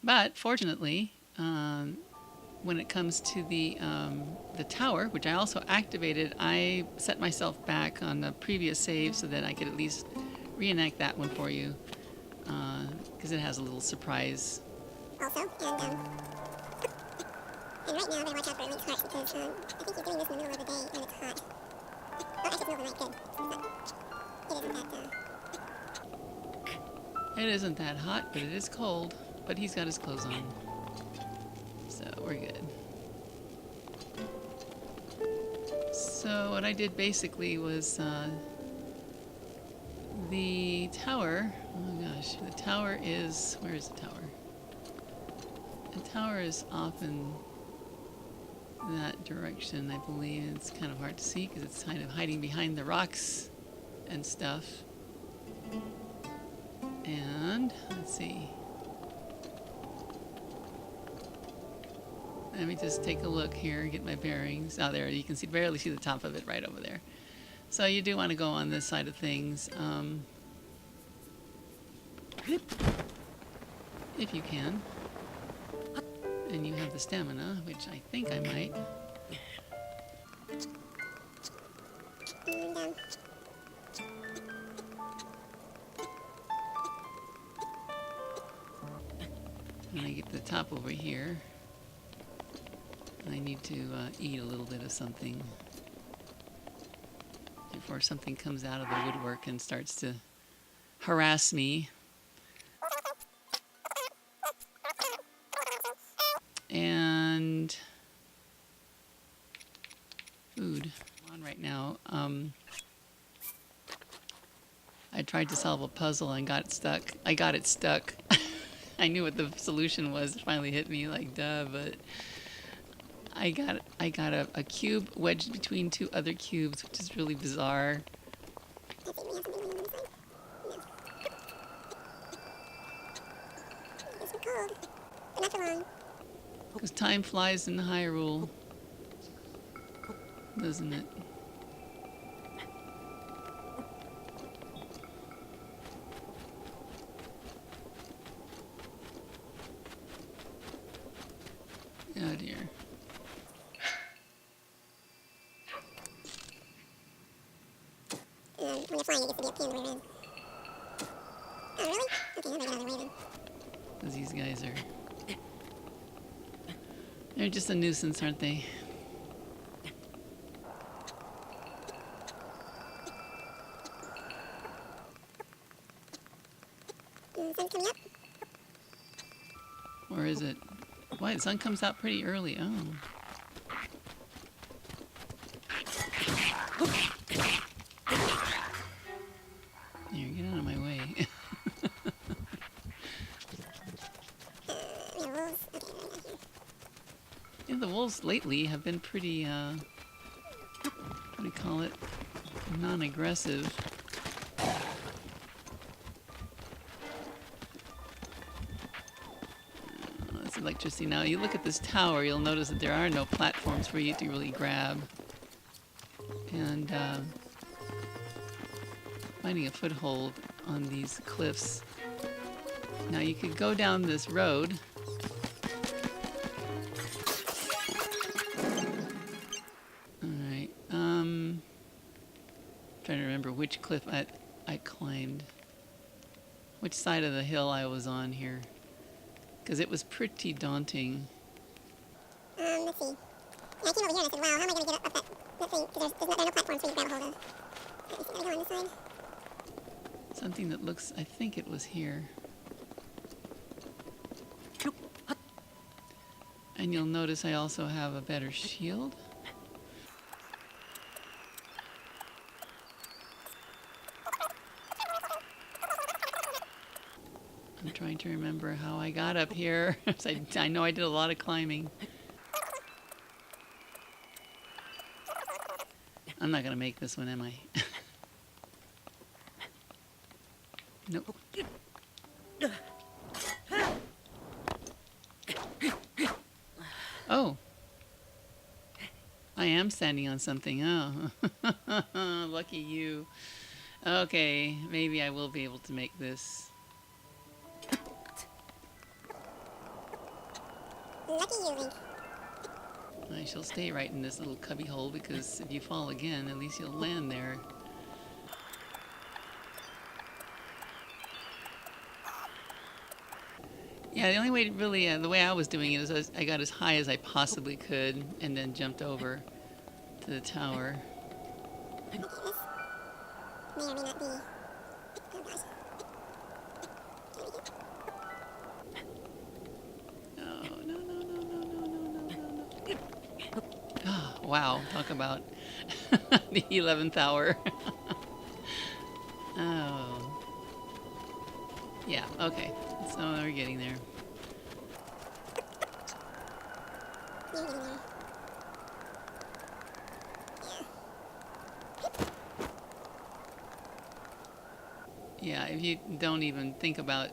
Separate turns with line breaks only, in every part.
But fortunately, when it comes to the tower, which I also activated, I set myself back on the previous save so that I could at least reenact that one for you, because it has a little surprise. Also, and right now I better watch out for Link's heart because I think he's doing this in the middle of the day when it's hot. Oh, actually, it's the middle of the night. Good. It isn't that hot, but it is cold. But he's got his clothes on, so we're good. So what I did basically was the tower. Oh gosh, the tower is, where is the tower? The tower is off in that direction, I believe. It's kind of hard to see because it's kind of hiding behind the rocks and stuff. And let's see. Let me just take a look here, get my bearings. Oh, there, you can see, barely see the top of it right over there. So you do want to go on this side of things, if you can. And you have the stamina, which I think I might. When I get to the top over here, I need to eat a little bit of something before something comes out of the woodwork and starts to harass me. And food on right now. I tried to solve a puzzle and got stuck. I got it stuck. I knew what the solution was. It finally hit me like duh, but I got a cube wedged between two other cubes, which is really bizarre. Because time flies in Hyrule, doesn't it? Oh dear. When you're flying, it gets to be up here in the way around. Oh, really? Okay, I'll make another way then. Because these guys are... They're just a nuisance, aren't they? The sun's coming up. Or is it? Why, the sun comes out pretty early. Oh. Here, get out of my way. Yeah, the wolves lately have been pretty, what do you call it? Non-aggressive. That's electricity. Now, you look at this tower, you'll notice that there are no platforms for you to really grab. And finding a foothold on these cliffs. Now, you could go down this road. Trying to remember which cliff I climbed, which side of the hill I was on here, because it was pretty daunting. Let's see. Yeah, I came over here and I said, wow, how am I going to get up that, let's see, because there are no platforms for you to grab a hold of. Let me see, can I go on this side? Something that looks, I think it was here. And you'll notice I also have a better shield. I'm trying to remember how I got up here. I know I did a lot of climbing. I'm not going to make this one, am I? Nope. Oh. I am standing on something. Oh. Lucky you. Okay, maybe I will be able to make this.
Lucky you, Link.
I shall stay right in this little cubby hole because if you fall again, at least you'll land there. Yeah, the only way really, the way I was doing it is I got as high as I possibly could and then jumped over to the tower.
Okay, this may or may not be. Oh gosh.
No, no, no, no, no, no, no, no, no. Oh, wow, talk about the 11th hour. Oh. Yeah, okay. So we're getting there.
You're getting there.
Yeah, if you don't even think about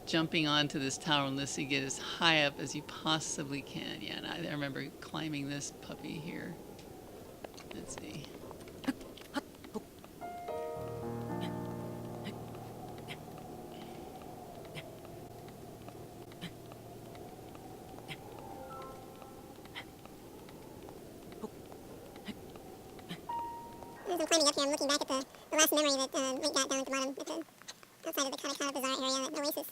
jumping onto this tower unless you get as high up as you possibly can. Yeah, and I remember climbing this puppy here. Let's see.
As I'm climbing up here, I'm looking back at the last memory that Link got down at the bottom, at the outside of the kind of bizarre area, the oasis.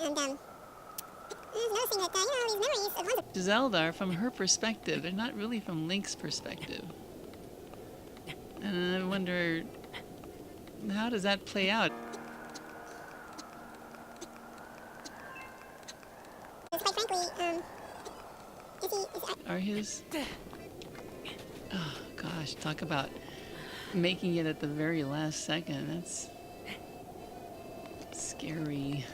And I was noticing that, these memories of ones.
Zelda, from her perspective, they're not really from Link's perspective. And I wonder, how does that play out?
Quite frankly,
Are his... Oh, gosh, talk about making it at the very last second. That's scary.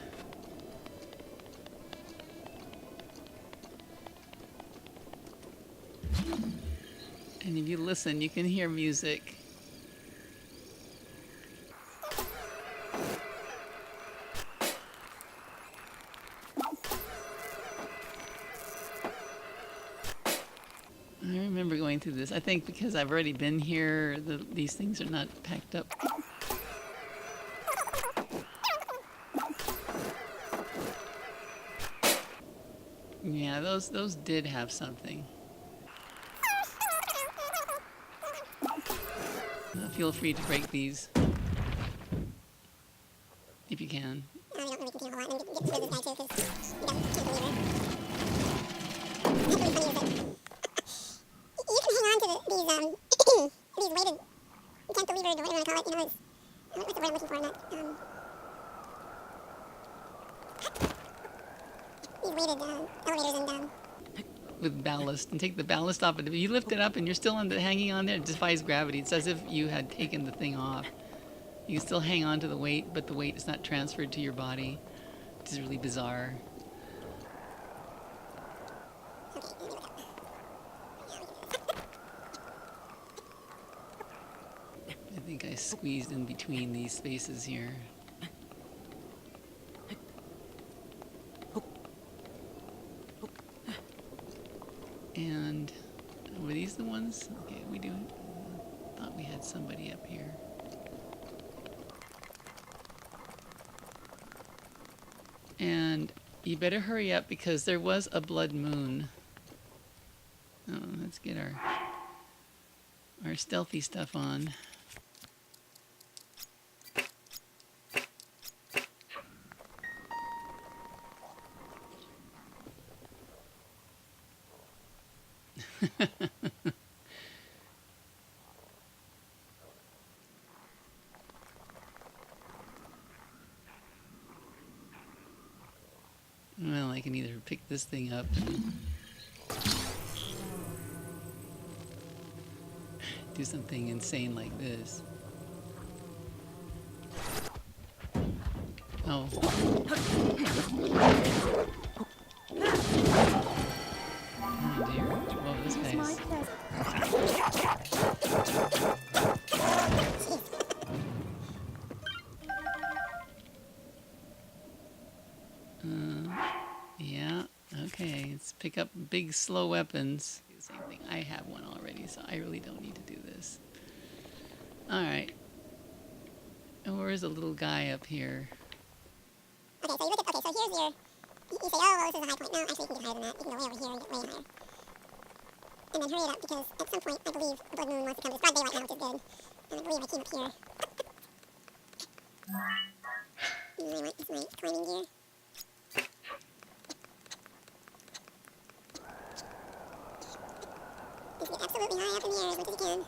And if you listen, you can hear music. I remember going through this. I think because I've already been here, these things are not packed up. Yeah, those did have something. Feel free to break these if you can.
we don't really contain a whole lot, and get rid of this guy too, because we can't believe her. That's really funny is that you can hang on to these these weighted cantilevers, or whatever you want to call it, what's the word I'm looking for in that? These weighted elevators and
with ballast and take the ballast off. But if you lift it up and you're still hanging on there, it defies gravity. It's as if you had taken the thing off. You can still hang on to the weight, but the weight is not transferred to your body, which is really bizarre. I think I squeezed in between these spaces here. And were these the ones? Okay, we do. Thought we had somebody up here. And you better hurry up because there was a blood moon. Oh, let's get our stealthy stuff on. Well, I can either pick this thing up and do something insane like this. Oh. Oh dear. Whoa, this guy's... Yeah, okay, let's pick up big, slow weapons. Same thing, I have one already, so I really don't need to do this. Alright. And where is the little guy up here?
okay, so here's your you say, oh, well, this is a high point. No, actually, you can get higher than that. You can go way over here and get way higher. And then hurry it up, because at some point, I believe the blood moon wants to come. It's broad day right now, which is good. And I believe I came up here. And I want this my climbing gear. Just get absolutely high up in the air as much as you can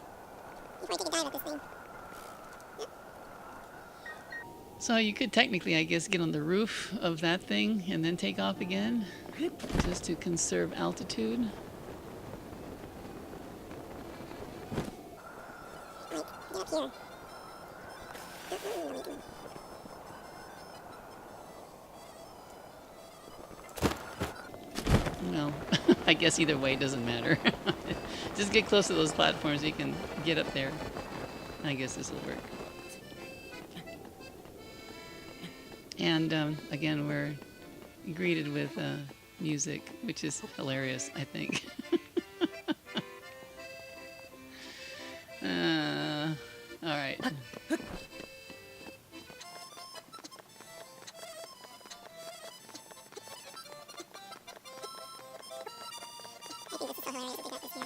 before I take a dive at this thing.
So you could technically, I guess, get on the roof of that thing and then take off again, just to conserve altitude.
Right, get up here.
Well, I guess either way it doesn't matter. Just get close to those platforms, you can get up there. I guess this will work. And again, we're greeted with music, which is hilarious, I think. All right.
I think this is so hilarious that they got this here.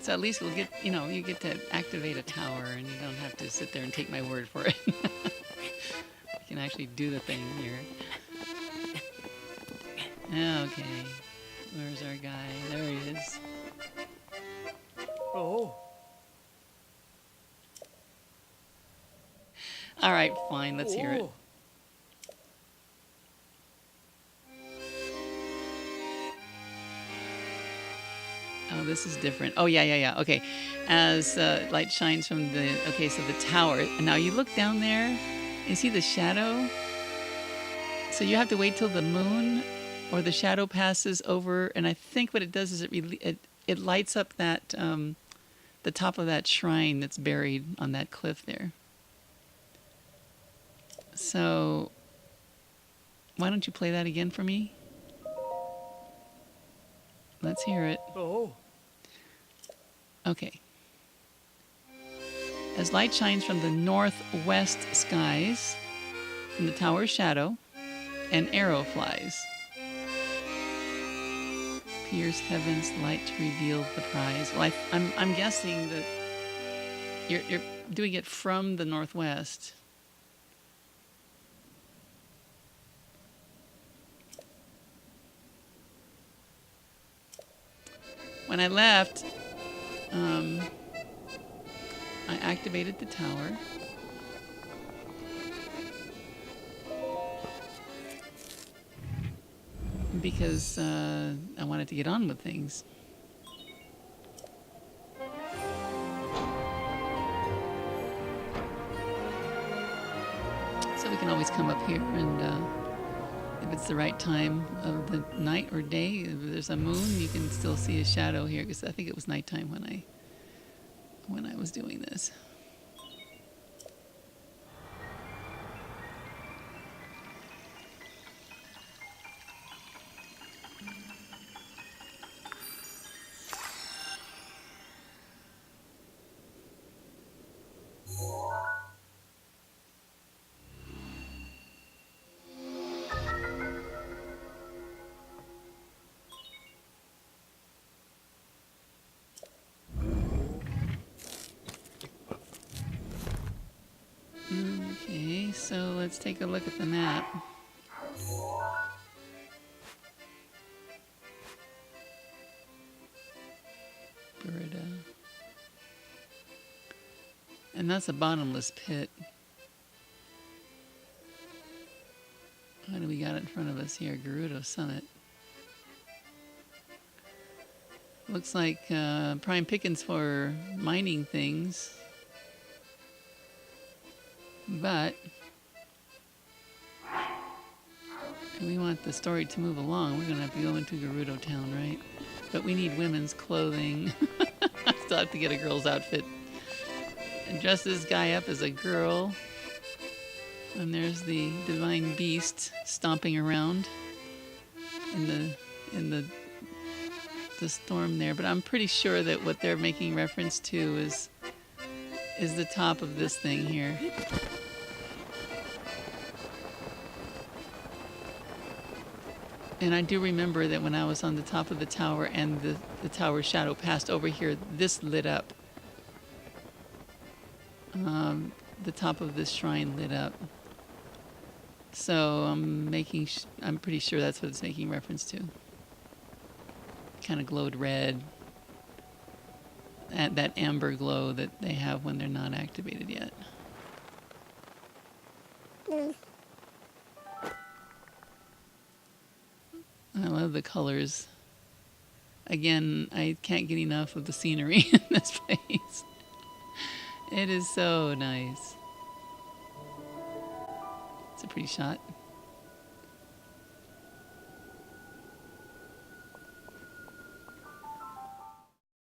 So at least we'll get, you get to activate a tower and you don't have to sit there and take my word for it. You can actually do the thing here. Okay. Where's our guy? There he is.
Oh.
All right, fine. Let's hear it. Oh, this is different. Oh, yeah. Okay. As light shines from the... Okay, so the tower. Now you look down there and see the shadow. So you have to wait till the moon or the shadow passes over. And I think what it does is it lights up that... the top of that shrine that's buried on that cliff there. So why don't you play that again for me? Let's hear it.
Oh.
Okay. As light shines from the northwest skies, from the tower's shadow, an arrow flies. Pierce heaven's light to reveal the prize. Well, I'm guessing that you're doing it from the northwest. When I left, I activated the tower. Because I wanted to get on with things. So we can always come up here and if it's the right time of the night or day, if there's a moon, you can still see a shadow here, because I think it was nighttime when I was doing this. Okay, so let's take a look at the map. Gerudo. And that's a bottomless pit. What do we got in front of us here? Gerudo Summit. Looks like prime pickings for mining things. But we want the story to move along. We're going to have to go into Gerudo Town, right? But we need women's clothing. I still have to get a girl's outfit. And dress this guy up as a girl. And there's the divine beast stomping around in the storm there. But I'm pretty sure that what they're making reference to is is the top of this thing here. And I do remember that when I was on the top of the tower and the tower shadow passed over here, this lit up. The top of this shrine lit up. So I'm pretty sure that's what it's making reference to. Kind of glowed red. That amber glow that they have when they're not activated yet. I love the colors. Again, I can't get enough of the scenery in this place. It is so nice. It's a pretty shot.